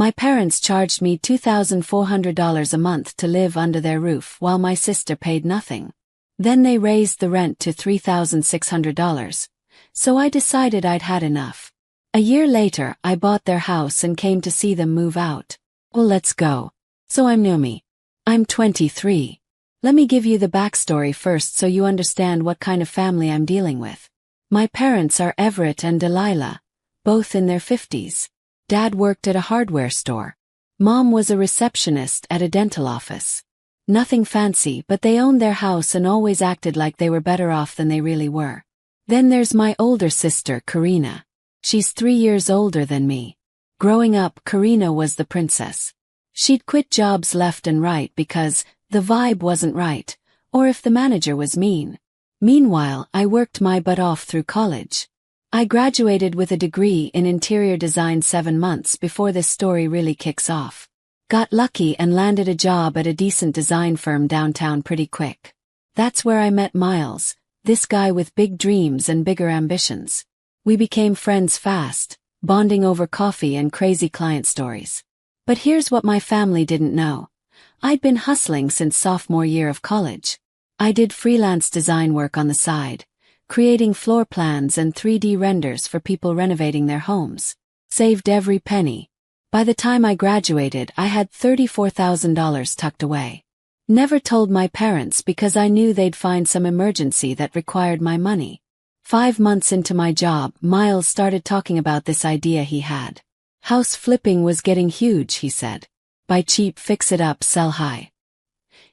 My parents charged me $2,400 a month to live under their roof while my sister paid nothing. Then they raised the rent to $3,600, so I decided I'd had enough. A year later, I bought their house and came to see them move out. Well, let's go. So I'm Naomi. I'm 23. Let me give you the backstory first so you understand what kind of family I'm dealing with. My parents are Everett and Delilah, both in their 50s. Dad worked at a hardware store. Mom was a receptionist at a dental office. Nothing fancy, but they owned their house and always acted like they were better off than they really were. Then there's my older sister, Karina. She's 3 years older than me. Growing up, Karina was the princess. She'd quit jobs left and right because the vibe wasn't right, or if the manager was mean. Meanwhile, I worked my butt off through college. I graduated with a degree in interior design 7 months before this story really kicks off. Got lucky and landed a job at a decent design firm downtown pretty quick. That's where I met Miles, this guy with big dreams and bigger ambitions. We became friends fast, bonding over coffee and crazy client stories. But here's what my family didn't know. I'd been hustling since sophomore year of college. I did freelance design work on the side, creating floor plans and 3D renders for people renovating their homes. Saved every penny. By the time I graduated, I had $34,000 tucked away. Never told my parents because I knew they'd find some emergency that required my money. 5 months into my job, Miles started talking about this idea he had. House flipping was getting huge, he said. Buy cheap, fix it up, sell high.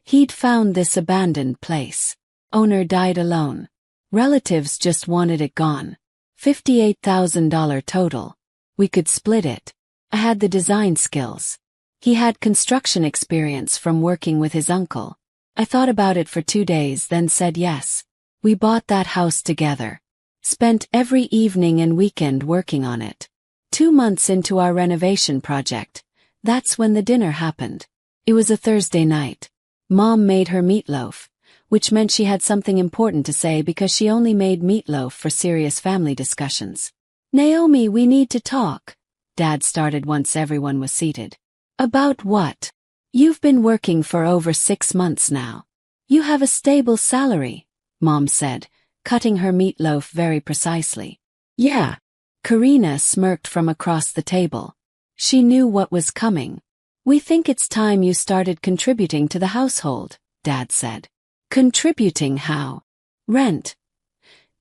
He'd found this abandoned place. Owner died alone. Relatives just wanted it gone. $58,000 total. We could split it. I had the design skills. He had construction experience from working with his uncle. I thought about it for 2 days, then said yes. We bought that house together. Spent every evening and weekend working on it. 2 months into our renovation project, that's when the dinner happened. It was a Thursday night. Mom made her meatloaf, which meant she had something important to say because she only made meatloaf for serious family discussions. Naomi, we need to talk, Dad started once everyone was seated. About what? You've been working for over 6 months now. You have a stable salary, Mom said, cutting her meatloaf very precisely. Yeah. Karina smirked from across the table. She knew what was coming. We think it's time you started contributing to the household, Dad said. Contributing how? Rent.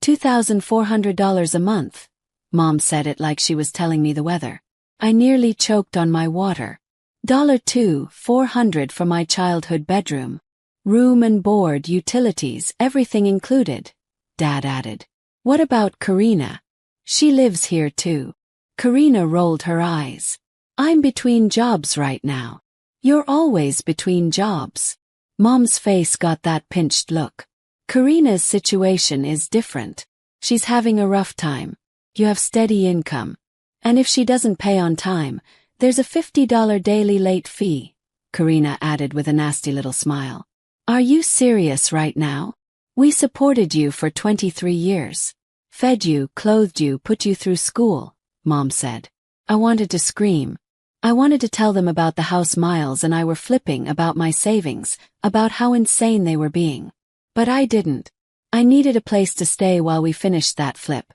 $2,400 a month. Mom said it like she was telling me the weather. I nearly choked on my water. $2,400 for my childhood bedroom. Room and board, utilities, everything included, Dad added. What about Karina? She lives here too. Karina rolled her eyes. I'm between jobs right now. You're always between jobs. Mom's face got that pinched look. Karina's situation is different. She's having a rough time. You have steady income. And if she doesn't pay on time, there's a $50 daily late fee, Karina added with a nasty little smile. Are you serious right now? We supported you for 23 years. Fed you, clothed you, put you through school, Mom said. I wanted to scream. I wanted to tell them about the house Miles and I were flipping, about my savings, about how insane they were being. But I didn't. I needed a place to stay while we finished that flip.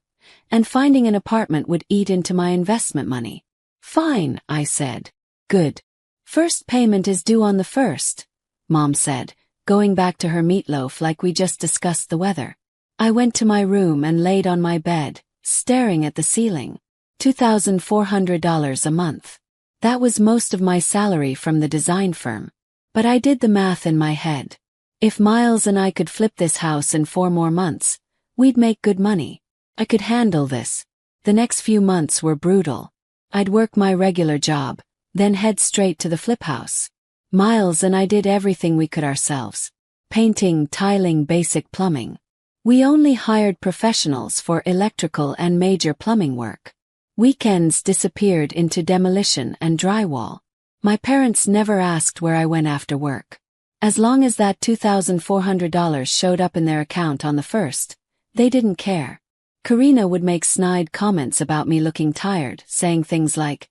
And finding an apartment would eat into my investment money. Fine, I said. Good. First payment is due on the 1st, Mom said, going back to her meatloaf like we just discussed the weather. I went to my room and laid on my bed, staring at the ceiling. $2,400 a month. That was most of my salary from the design firm. But I did the math in my head. If Miles and I could flip this house in 4 more months, we'd make good money. I could handle this. The next few months were brutal. I'd work my regular job, then head straight to the flip house. Miles and I did everything we could ourselves. Painting, tiling, basic plumbing. We only hired professionals for electrical and major plumbing work. Weekends disappeared into demolition and drywall. My parents never asked where I went after work. As long as that $2,400 showed up in their account on the 1st, they didn't care. Karina would make snide comments about me looking tired, saying things like,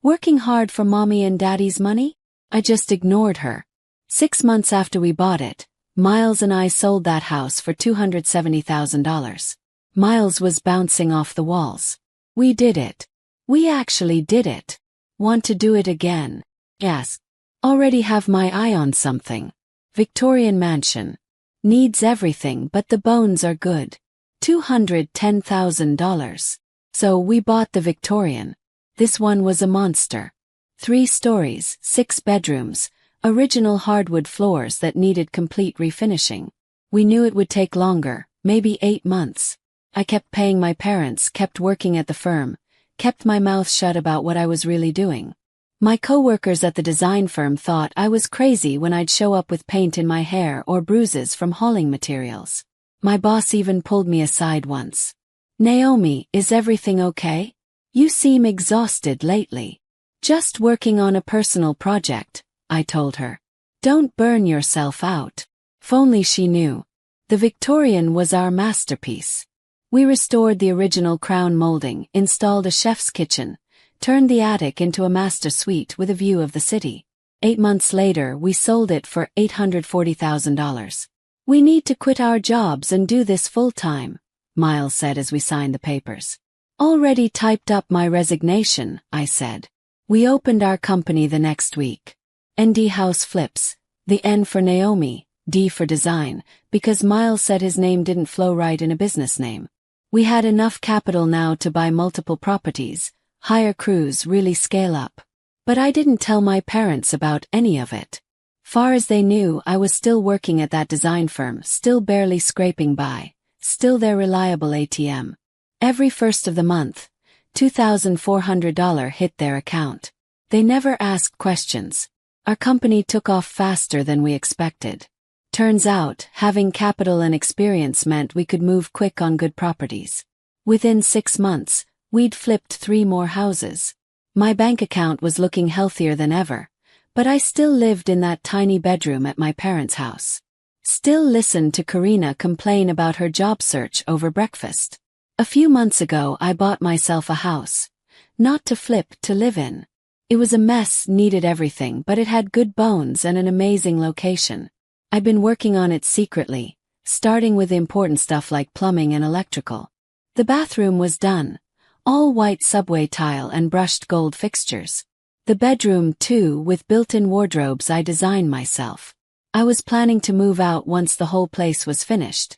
Working hard for mommy and daddy's money? I just ignored her. 6 months after we bought it, Miles and I sold that house for $270,000. Miles was bouncing off the walls. We did it. We actually did it. Want to do it again? Yes. Already have my eye on something. Victorian mansion. Needs everything but the bones are good. $210,000. So we bought the Victorian. This one was a monster. 3 stories, 6 bedrooms, original hardwood floors that needed complete refinishing. We knew it would take longer, maybe 8 months. I kept paying my parents, kept working at the firm, kept my mouth shut about what I was really doing. My coworkers at the design firm thought I was crazy when I'd show up with paint in my hair or bruises from hauling materials. My boss even pulled me aside once. "Naomi, is everything okay? You seem exhausted lately." "Just working on a personal project," I told her. "Don't burn yourself out." If only she knew. The Victorian was our masterpiece. We restored the original crown molding, installed a chef's kitchen, turned the attic into a master suite with a view of the city. 8 months later, we sold it for $840,000. "We need to quit our jobs and do this full-time," Miles said as we signed the papers. "Already typed up my resignation," I said. We opened our company the next week. ND House Flips, the N for Naomi, D for design, because Miles said his name didn't flow right in a business name. We had enough capital now to buy multiple properties, hire crews, really scale up. But I didn't tell my parents about any of it. Far as they knew, I was still working at that design firm, still barely scraping by, still their reliable ATM. Every first of the month, $2,400 hit their account. They never asked questions. Our company took off faster than we expected. Turns out, having capital and experience meant we could move quick on good properties. Within 6 months, we'd flipped 3 more houses. My bank account was looking healthier than ever, but I still lived in that tiny bedroom at my parents' house. Still listened to Karina complain about her job search over breakfast. A few months ago I bought myself a house. Not to flip, to live in. It was a mess, needed everything, but it had good bones and an amazing location. I'd been working on it secretly, starting with the important stuff like plumbing and electrical. The bathroom was done. All white subway tile and brushed gold fixtures. The bedroom, too, with built-in wardrobes I designed myself. I was planning to move out once the whole place was finished.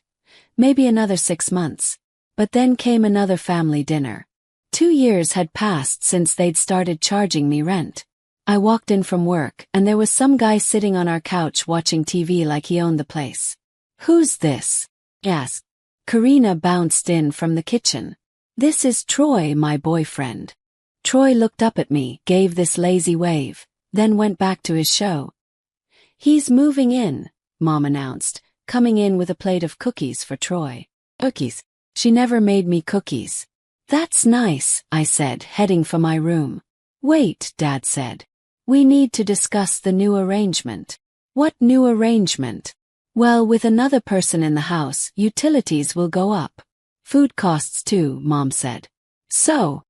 Maybe another 6 months. But then came another family dinner. 2 years had passed since they'd started charging me rent. I walked in from work, and there was some guy sitting on our couch watching TV like he owned the place. "Who's this?" asked. Karina bounced in from the kitchen. "This is Troy, my boyfriend." Troy looked up at me, gave this lazy wave, then went back to his show. "He's moving in," Mom announced, coming in with a plate of cookies for Troy. "Cookies? She never made me cookies." "That's nice," I said, heading for my room. "Wait," Dad said. "We need to discuss the new arrangement." "What new arrangement?" "Well, with another person in the house, utilities will go up. Food costs too," Mom said. So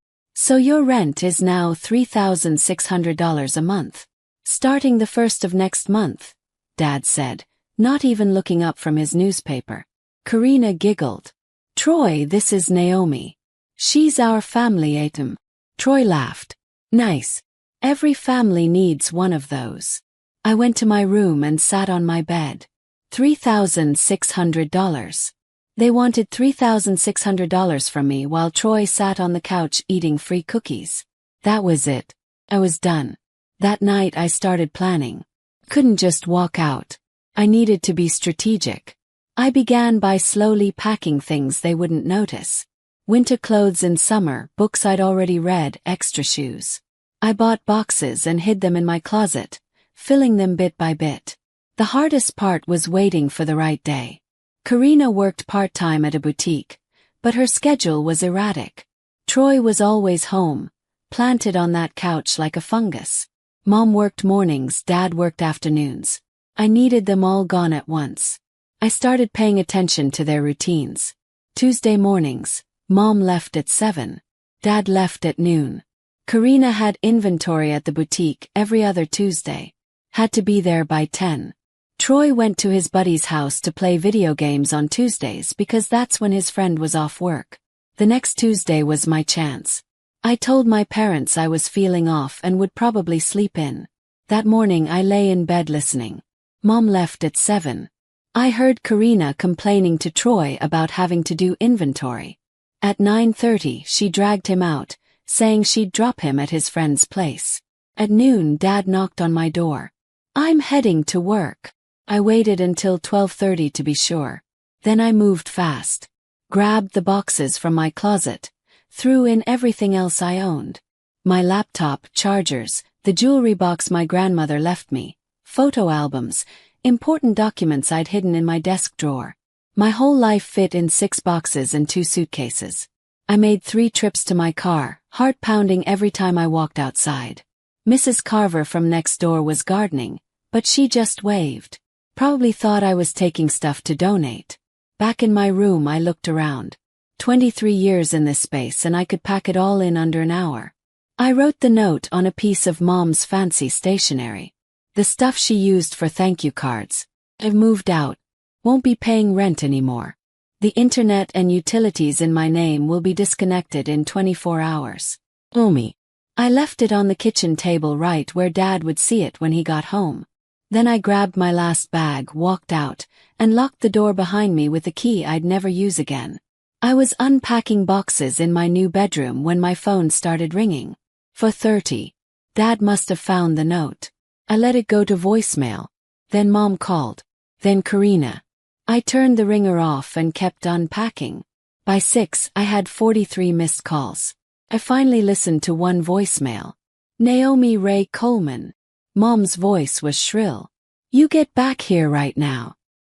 your rent is now $3,600 a month. Starting the 1st of next month," Dad said, not even looking up from his newspaper. Karina giggled. "Troy, this is Naomi. She's our family item." Troy laughed. "Nice. Every family needs one of those." I went to my room and sat on my bed. $3,600. They wanted $3,600 from me while Troy sat on the couch eating free cookies. That was it. I was done. That night I started planning. Couldn't just walk out. I needed to be strategic. I began by slowly packing things they wouldn't notice. Winter clothes in summer, books I'd already read, extra shoes. I bought boxes and hid them in my closet, filling them bit by bit. The hardest part was waiting for the right day. Karina worked part-time at a boutique, but her schedule was erratic. Troy was always home, planted on that couch like a fungus. Mom worked mornings, Dad worked afternoons. I needed them all gone at once. I started paying attention to their routines. Tuesday mornings, Mom left at 7. Dad left at noon. Karina had inventory at the boutique every other Tuesday. Had to be there by 10. Troy went to his buddy's house to play video games on Tuesdays because that's when his friend was off work. The next Tuesday was my chance. I told my parents I was feeling off and would probably sleep in. That morning I lay in bed listening. Mom left at 7. I heard Karina complaining to Troy about having to do inventory. At 9:30 she dragged him out, saying she'd drop him at his friend's place. At noon Dad knocked on my door. I'm heading to work. I waited until 12:30 to be sure. Then I moved fast. Grabbed the boxes from my closet. Threw in everything else I owned. My laptop, chargers, the jewelry box my grandmother left me, photo albums, important documents I'd hidden in my desk drawer. My whole life fit in 6 boxes and 2 suitcases. I made 3 trips to my car, heart pounding every time I walked outside. Mrs. Carver from next door was gardening, but she just waved. Probably thought I was taking stuff to donate. Back in my room I looked around. 23 years in this space and I could pack it all in under an hour. I wrote the note on a piece of Mom's fancy stationery. The stuff she used for thank you cards. I've moved out. Won't be paying rent anymore. The internet and utilities in my name will be disconnected in 24 hours. Omi. I left it on the kitchen table right where Dad would see it when he got home. Then I grabbed my last bag, walked out, and locked the door behind me with a key I'd never use again. I was unpacking boxes in my new bedroom when my phone started ringing. 4:30. Dad must have found the note. I let it go to voicemail. Then Mom called. Then Karina. I turned the ringer off and kept unpacking. By 6, I had 43 missed calls. I finally listened to one voicemail. Naomi Ray Coleman. Mom's voice was shrill. You get back here right now.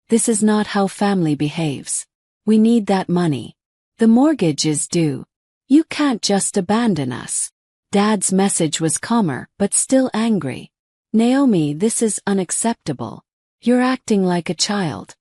This is not how family behaves. We need that money. The mortgage is due. You can't just abandon us. Dad's message was calmer but still angry. Naomi, this is unacceptable. You're acting like a child.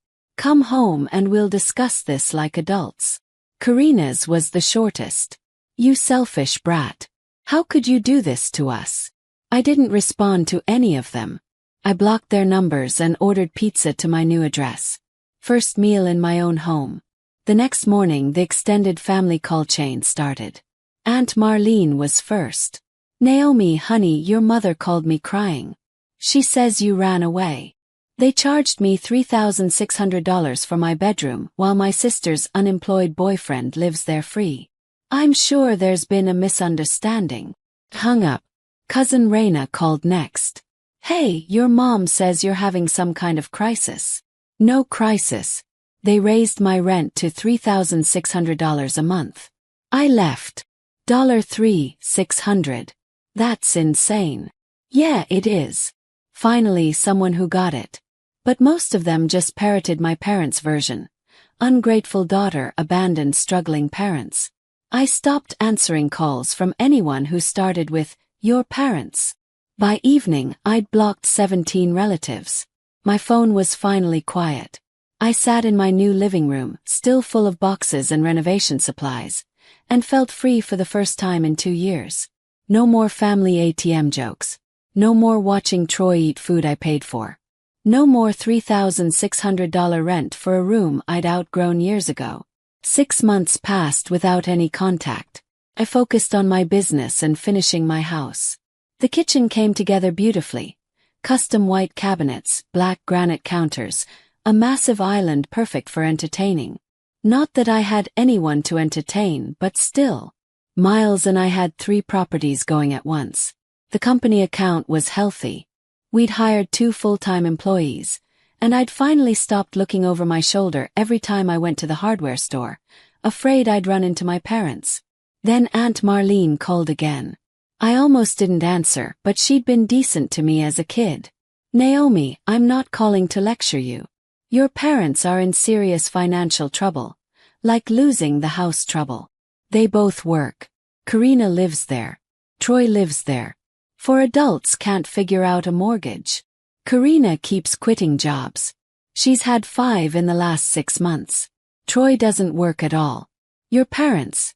Come home and we'll discuss this like adults. Karina's was the shortest. You selfish brat. How could you do this to us? I didn't respond to any of them. I blocked their numbers and ordered pizza to my new address. First meal in my own home. The next morning the extended family call chain started. Aunt Marlene was first. Naomi, honey, your mother called me crying. She says you ran away. They charged me $3,600 for my bedroom while my sister's unemployed boyfriend lives there free. I'm sure there's been a misunderstanding. Hung up. Cousin Raina called next. Hey, your mom says you're having some kind of crisis. No crisis. They raised my rent to $3,600 a month. I left. $3,600. That's insane. Yeah, it is. Finally, someone who got it. But most of them just parroted my parents' version. Ungrateful daughter abandoned struggling parents. I stopped answering calls from anyone who started with, your parents. By evening, I'd blocked 17 relatives. My phone was finally quiet. I sat in my new living room, still full of boxes and renovation supplies, and felt free for the first time in 2 years. No more family ATM jokes. No more watching Troy eat food I paid for. No more $3,600 rent for a room I'd outgrown years ago. 6 months passed without any contact. I focused on my business and finishing my house. The kitchen came together beautifully. Custom white cabinets, black granite counters, a massive island perfect for entertaining. Not that I had anyone to entertain, but still. Miles and I had 3 properties going at once. The company account was healthy. We'd hired 2 full-time employees, and I'd finally stopped looking over my shoulder every time I went to the hardware store, afraid I'd run into my parents. Then Aunt Marlene called again. I almost didn't answer, but she'd been decent to me as a kid. Naomi, I'm not calling to lecture you. Your parents are in serious financial trouble, like losing the house trouble. They both work. Karina lives there. Troy lives there. 4 adults can't figure out a mortgage. Karina keeps quitting jobs. She's had 5 in the last 6 months. Troy doesn't work at all. Your parents?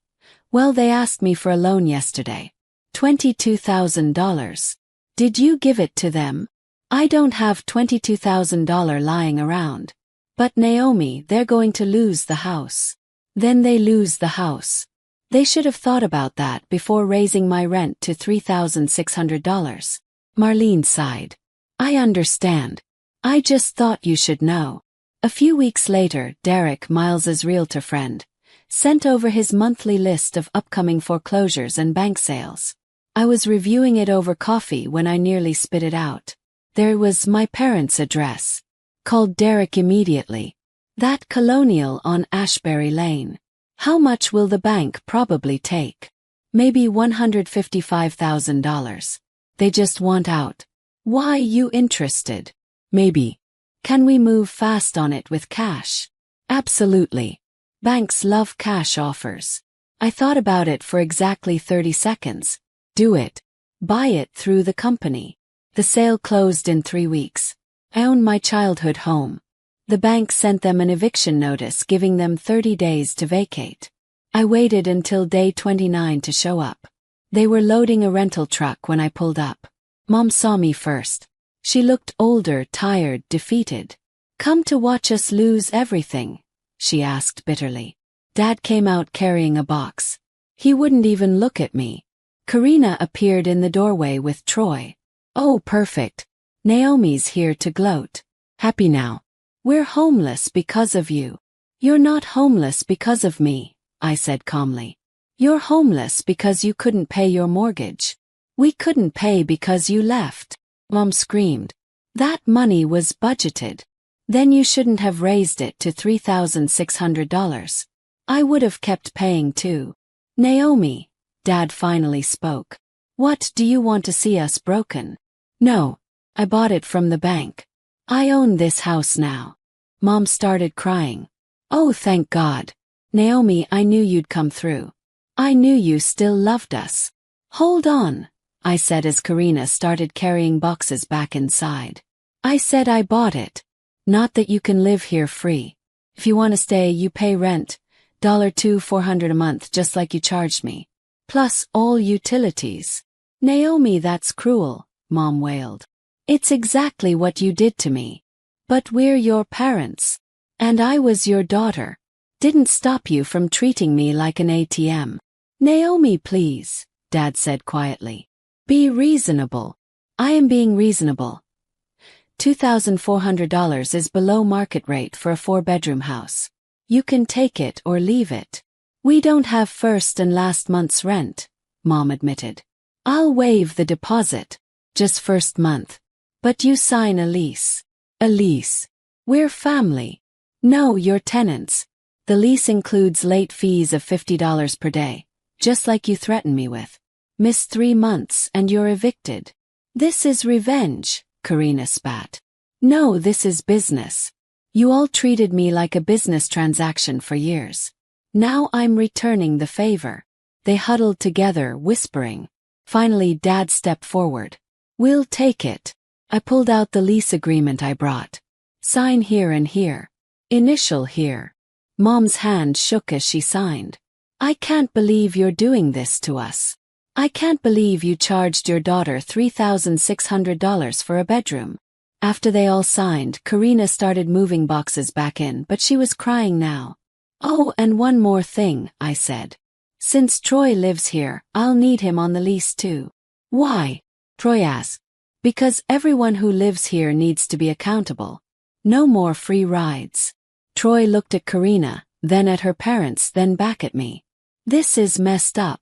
Well, they asked me for a loan yesterday. $22,000. Did you give it to them? I don't have $22,000 lying around. But Naomi, they're going to lose the house. Then they lose the house. They should have thought about that before raising my rent to $3,600. Marlene sighed. I understand. I just thought you should know. A few weeks later, Derek, Miles's realtor friend, sent over his monthly list of upcoming foreclosures and bank sales. I was reviewing it over coffee when I nearly spit it out. There was my parents' address. Called Derek immediately. That colonial on Ashbury Lane. How much will the bank probably take? Maybe $155,000. They just want out. Why you interested? Maybe. Can we move fast on it with cash? Absolutely. Banks love cash offers. I thought about it for exactly 30 seconds. Do it. Buy it through the company. The sale closed in 3 weeks. I own my childhood home. The bank sent them an eviction notice giving them 30 days to vacate. I waited until day 29 to show up. They were loading a rental truck when I pulled up. Mom saw me first. She looked older, tired, defeated. Come to watch us lose everything? She asked bitterly. Dad came out carrying a box. He wouldn't even look at me. Karina appeared in the doorway with Troy. Oh, perfect. Naomi's here to gloat. Happy now. We're homeless because of you. You're not homeless because of me, I said calmly. You're homeless because you couldn't pay your mortgage. We couldn't pay because you left. Mom screamed. That money was budgeted. Then you shouldn't have raised it to $3,600. I would have kept paying too. Naomi, Dad finally spoke. What do you want to see us broken? No. I bought it from the bank. I own this house now. Mom started crying. Oh, thank God. Naomi, I knew you'd come through. I knew you still loved us. Hold on, I said as Karina started carrying boxes back inside. I said I bought it. Not that you can live here free. If you want to stay, you pay rent, $400 a month just like you charged me. Plus all utilities. Naomi, that's cruel, Mom wailed. It's exactly what you did to me. But we're your parents. And I was your daughter. Didn't stop you from treating me like an ATM. Naomi, please, Dad said quietly. Be reasonable. I am being reasonable. $2,400 is below market rate for a 4-bedroom house. You can take it or leave it. We don't have first and last month's rent, Mom admitted. I'll waive the deposit. Just first month. But you sign a lease. A lease. We're family. No, you're tenants. The lease includes late fees of $50 per day, just like you threatened me with. Miss 3 months and you're evicted. This is revenge, Karina spat. No, this is business. You all treated me like a business transaction for years. Now I'm returning the favor. They huddled together, whispering. Finally, Dad stepped forward. We'll take it. I pulled out the lease agreement I brought. Sign here and here. Initial here. Mom's hand shook as she signed. I can't believe you're doing this to us. I can't believe you charged your daughter $3,600 for a bedroom. After they all signed, Karina started moving boxes back in, but she was crying now. Oh, and one more thing, I said. Since Troy lives here, I'll need him on the lease too. Why? Troy asked. Because everyone who lives here needs to be accountable. No more free rides. Troy looked at Karina, then at her parents, then back at me. This is messed up.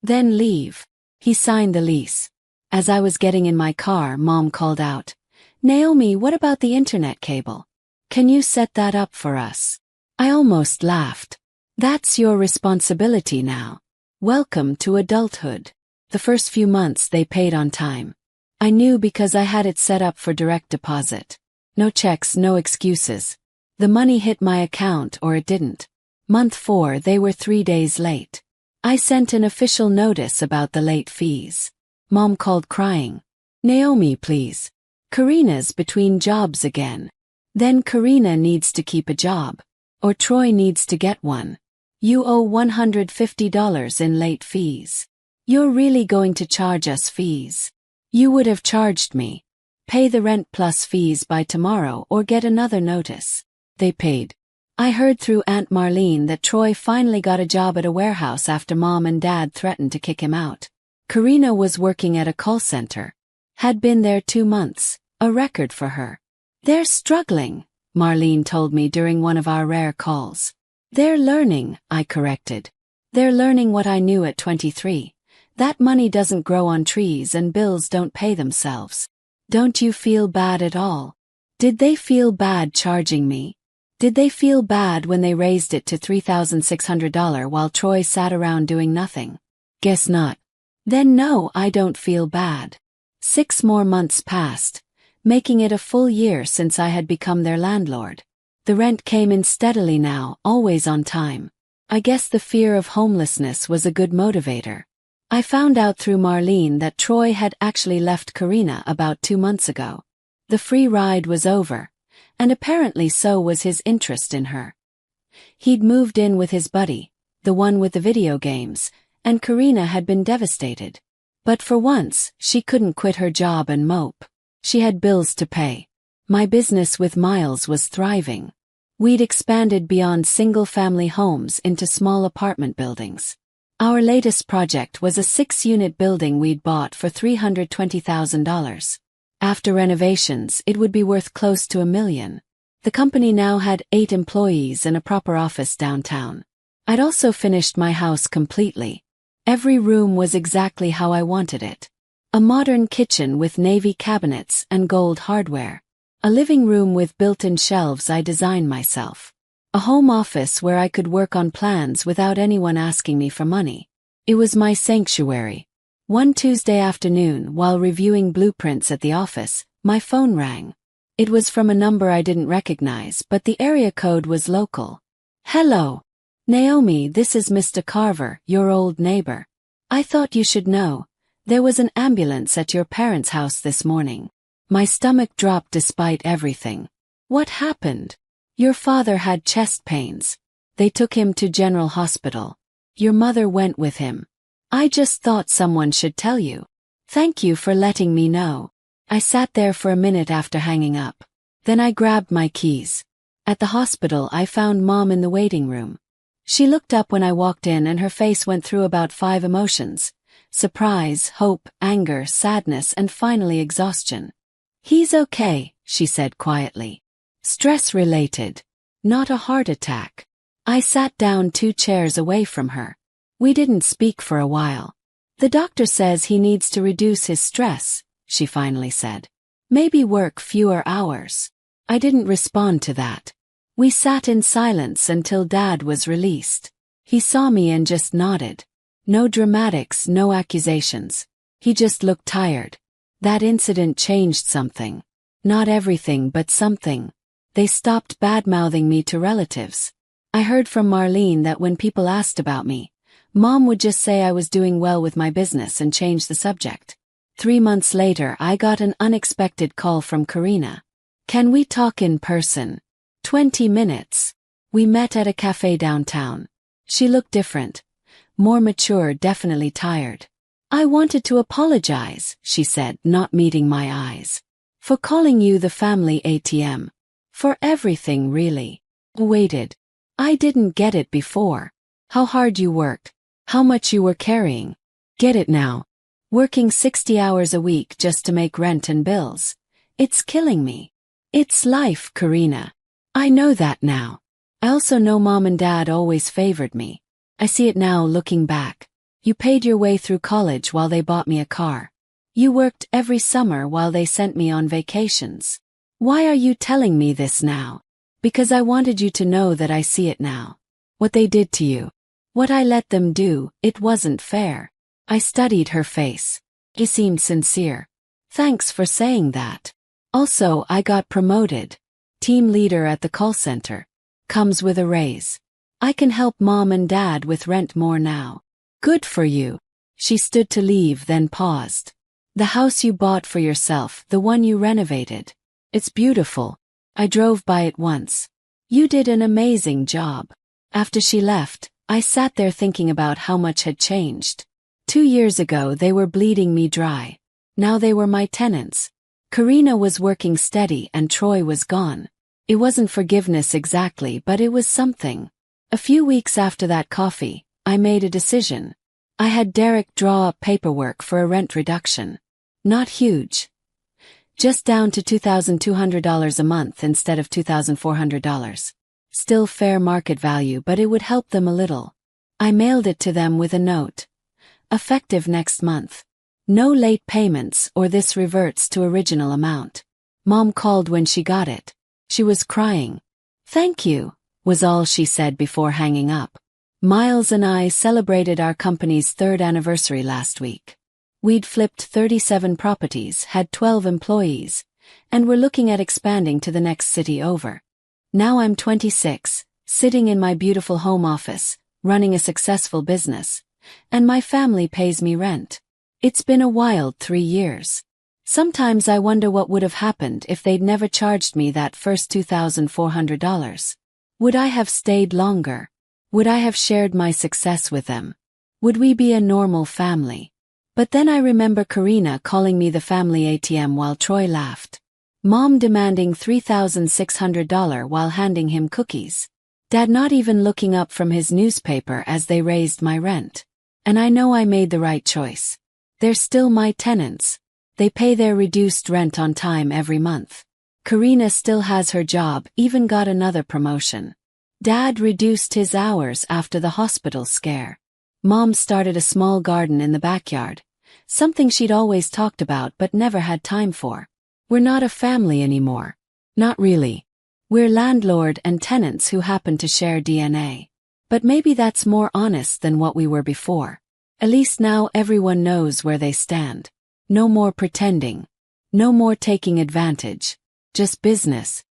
Then leave. He signed the lease. As I was getting in my car, Mom called out, Naomi, what about the internet cable? Can you set that up for us? I almost laughed. That's your responsibility now. Welcome to adulthood. The first few months they paid on time. I knew because I had it set up for direct deposit. No checks, no excuses. The money hit my account or it didn't. Month 4, they were 3 days late. I sent an official notice about the late fees. Mom called crying. Naomi, please. Karina's between jobs again. Then Karina needs to keep a job. Or Troy needs to get one. You owe $150 in late fees. You're really going to charge us fees? You would have charged me. Pay the rent plus fees by tomorrow or get another notice. They paid. I heard through Aunt Marlene that Troy finally got a job at a warehouse after Mom and Dad threatened to kick him out. Karina was working at a call center. Had been there 2 months, a record for her. They're struggling, Marlene told me during one of our rare calls. They're learning, I corrected. They're learning what I knew at 23. That money doesn't grow on trees and bills don't pay themselves. Don't you feel bad at all? Did they feel bad charging me? Did they feel bad when they raised it to $3,600 while Troy sat around doing nothing? Guess not. Then no, I don't feel bad. 6 more months passed, making it a full year since I had become their landlord. The rent came in steadily now, always on time. I guess the fear of homelessness was a good motivator. I found out through Marlene that Troy had actually left Karina about 2 months ago. The free ride was over, and apparently so was his interest in her. He'd moved in with his buddy, the one with the video games, and Karina had been devastated. But for once, she couldn't quit her job and mope. She had bills to pay. My business with Miles was thriving. We'd expanded beyond single-family homes into small apartment buildings. Our latest project was a 6-unit building we'd bought for $320,000. After renovations, it would be worth close to $1 million. The company now had 8 employees and a proper office downtown. I'd also finished my house completely. Every room was exactly how I wanted it. A modern kitchen with navy cabinets and gold hardware. A living room with built-in shelves I designed myself. A home office where I could work on plans without anyone asking me for money. It was my sanctuary. One Tuesday afternoon, while reviewing blueprints at the office, my phone rang. It was from a number I didn't recognize, but the area code was local. Hello. Naomi, this is Mr. Carver, your old neighbor. I thought you should know. There was an ambulance at your parents' house this morning. My stomach dropped despite everything. What happened? Your father had chest pains. They took him to General Hospital. Your mother went with him. I just thought someone should tell you. Thank you for letting me know. I sat there for a minute after hanging up. Then I grabbed my keys. At the hospital, I found Mom in the waiting room. She looked up when I walked in and her face went through about 5 emotions: surprise, hope, anger, sadness, and finally exhaustion. He's okay, she said quietly. Stress-related. Not a heart attack. I sat down 2 chairs away from her. We didn't speak for a while. The doctor says he needs to reduce his stress, she finally said. Maybe work fewer hours. I didn't respond to that. We sat in silence until Dad was released. He saw me and just nodded. No dramatics, no accusations. He just looked tired. That incident changed something. Not everything, but something. They stopped bad-mouthing me to relatives. I heard from Marlene that when people asked about me, Mom would just say I was doing well with my business and change the subject. 3 months later, I got an unexpected call from Karina. Can we talk in person? 20 minutes. We met at a cafe downtown. She looked different. More mature, definitely tired. I wanted to apologize, she said, not meeting my eyes. For calling you the family ATM. For everything, really. Waited. I didn't get it before. How hard you worked. How much you were carrying. Get it now. Working 60 hours a week just to make rent and bills. It's killing me. It's life, Karina. I know that now. I also know Mom and Dad always favored me. I see it now looking back. You paid your way through college while they bought me a car. You worked every summer while they sent me on vacations. Why are you telling me this now? Because I wanted you to know that I see it now. What they did to you. What I let them do, it wasn't fair. I studied her face. He seemed sincere. Thanks for saying that. Also, I got promoted. Team leader at the call center. Comes with a raise. I can help Mom and Dad with rent more now. Good for you. She stood to leave, then paused. The house you bought for yourself, the one you renovated. It's beautiful. I drove by it once. You did an amazing job. After she left, I sat there thinking about how much had changed. 2 years ago they were bleeding me dry. Now they were my tenants. Karina was working steady and Troy was gone. It wasn't forgiveness exactly, but it was something. A few weeks after that coffee, I made a decision. I had Derek draw up paperwork for a rent reduction. Not huge. Just down to $2,200 a month instead of $2,400. Still fair market value, but it would help them a little. I mailed it to them with a note. Effective next month. No late payments or this reverts to original amount. Mom called when she got it. She was crying. "Thank you," was all she said before hanging up. Miles and I celebrated our company's 3rd anniversary last week. We'd flipped 37 properties, had 12 employees, and were looking at expanding to the next city over. Now I'm 26, sitting in my beautiful home office, running a successful business, and my family pays me rent. It's been a wild 3 years. Sometimes I wonder what would have happened if they'd never charged me that first $2,400. Would I have stayed longer? Would I have shared my success with them? Would we be a normal family? But then I remember Karina calling me the family ATM while Troy laughed. Mom demanding $3,600 while handing him cookies. Dad not even looking up from his newspaper as they raised my rent. And I know I made the right choice. They're still my tenants. They pay their reduced rent on time every month. Karina still has her job, even got another promotion. Dad reduced his hours after the hospital scare. Mom started a small garden in the backyard, something she'd always talked about but never had time for. We're not a family anymore. Not really. We're landlord and tenants who happen to share DNA. But maybe that's more honest than what we were before. At least now everyone knows where they stand. No more pretending. No more taking advantage. Just business.